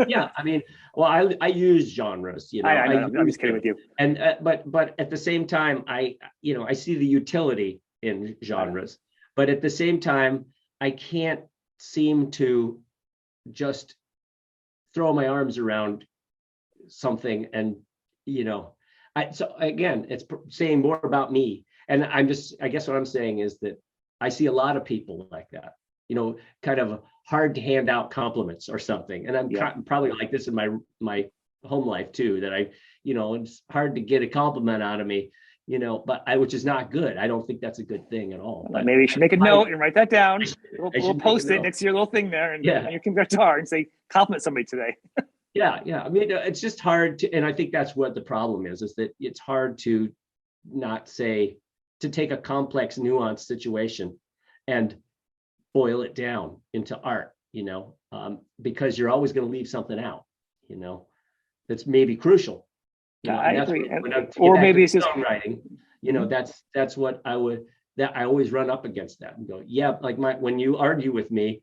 Yeah, I mean, well, I use genres, you know. I'm just kidding with you. And but at the same time, I see the utility in genres, but at the same time, I can't seem to just throw my arms around something and, you know, so again, it's saying more about me. And I guess what I'm saying is that I see a lot of people like that, you know, kind of hard to hand out compliments or something. And I'm probably like this in my home life too, that it's hard to get a compliment out of me, you know, but which is not good. I don't think that's a good thing at all. But maybe you should make a note and write that down. We'll post it next to your little thing there and on your guitar and say, compliment somebody today. Yeah. I mean, it's just hard to, and I think that's what the problem is that it's hard to not say, to take a complex, nuanced situation and boil it down into art, you know, because you're always going to leave something out, you know, that's maybe crucial. I agree. Or maybe it's just songwriting, you know, that's what I always run up against that and go, yeah, like when you argue with me,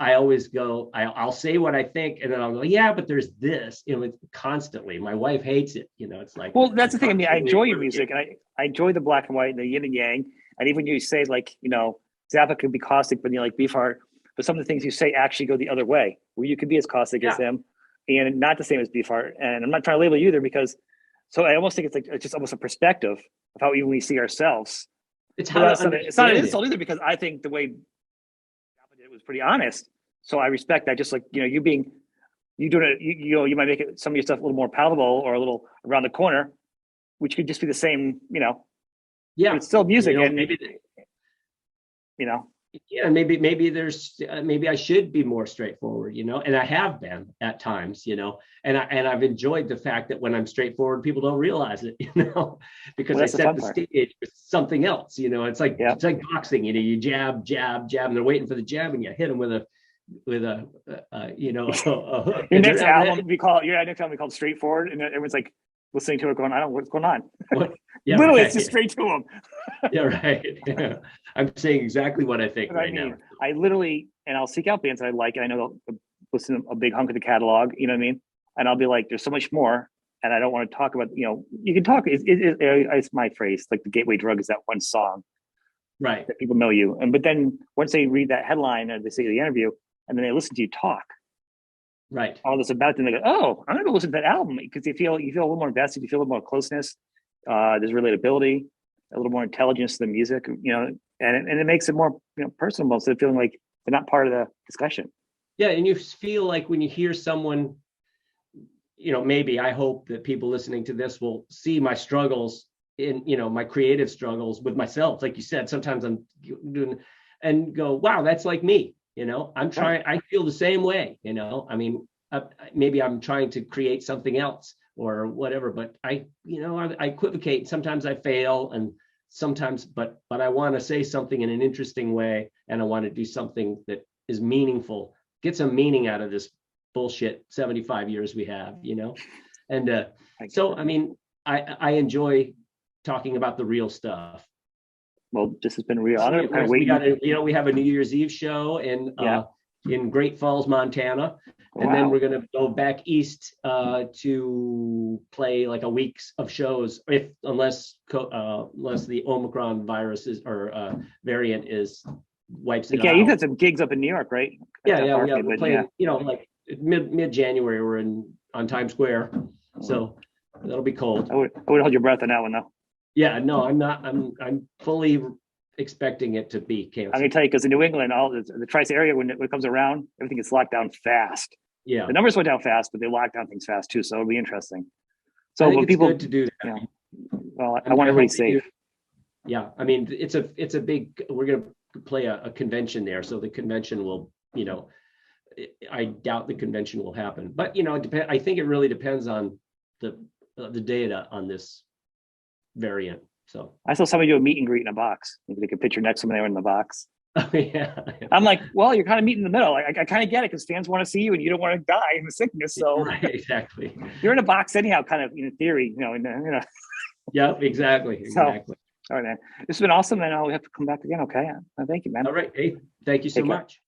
I always go, I'll say what I think, and then I'll go, yeah, but there's this, you know, constantly. My wife hates it, you know. It's like, well, that's the thing. I mean, I enjoy your music, and I enjoy the black and white, and the yin and yang, and even you say like, you know, Zappa could be caustic, but like Beefheart. But some of the things you say actually go the other way, where you could be as caustic as him, and not the same as Beefheart. And I'm not trying to label you either, because so I almost think it's like it's just almost a perspective of how even we see ourselves. It's how it's not an insult either, because I think the way Zappa did it was pretty honest. So I respect that. Just like you doing it, you might make it some of your stuff a little more palatable or a little around the corner, which could just be the same, Yeah, but it's still music, and maybe yeah, maybe there's maybe I should be more straightforward, and I have been at times, and I've enjoyed the fact that when I'm straightforward, people don't realize it, because I set the stage with something else, it's like boxing, you jab, and they're waiting for the jab, and you hit them with a your next album we call Straightforward, and everyone's like listening to it going, I don't know what's going on. Literally, it's just straight to them. Yeah, right. Yeah. I'm saying exactly what I think right now. I literally, and I'll seek out bands that I like, and I know they'll listen to a big hunk of the catalog, you know what I mean? And I'll be like, there's so much more, and I don't want to talk about, you can talk, it's my phrase, like the gateway drug is that one song. Right. That people know you. But then once they read that headline or they see the interview, and then they listen to you talk. Right. All this about them, they go, oh, I'm gonna go listen to that album, because you feel a little more invested, you feel a little more closeness. There's relatability, a little more intelligence to the music, and it makes it more personal, instead of feeling like they're not part of the discussion. Yeah, and you feel like when you hear someone, maybe I hope that people listening to this will see my struggles in, my creative struggles with myself. Like you said, sometimes I'm doing and go, wow, that's like me. I'm trying, I feel the same way, I mean, maybe I'm trying to create something else or whatever, but I equivocate. Sometimes I fail, and sometimes, but I want to say something in an interesting way, and I want to do something that is meaningful, get some meaning out of this bullshit 75 years we have, and so, I mean, I enjoy talking about the real stuff. Well, this has been real. I'm gonna kind of wait. We have a New Year's Eve show in Great Falls, Montana, and then we're gonna go back east to play like a week of shows, unless the Omicron virus variant wipes it out. Yeah, you've had some gigs up in New York, right? We're playing. Like mid-January, we're on Times Square, so that'll be cold. I would hold your breath on that one, though. Yeah, no, I'm not. I'm fully expecting it to be canceled. I'm gonna tell you, because in New England, all the Tri-State area, when it comes around, everything gets locked down fast. Yeah, the numbers went down fast, but they locked down things fast too. So it'll be interesting. So I think it's good to do that. Well, I want everybody safe. Yeah, I mean, it's a big. We're gonna play a convention there, so the convention will. I doubt the convention will happen, but I think it really depends on the data on this variant. So I saw somebody do a meet and greet in a box. Maybe they could put your next to them, they were in the box. Yeah. I'm like, well, you're kind of meeting in the middle. I kind of get it, because fans want to see you and you don't want to die in the sickness. So right, exactly. You're in a box anyhow, kind of in theory, Yeah, exactly. So, all right, man. This has been awesome, and I'll have to come back again. Okay. Thank you, man. All right. Hey, thank you so much.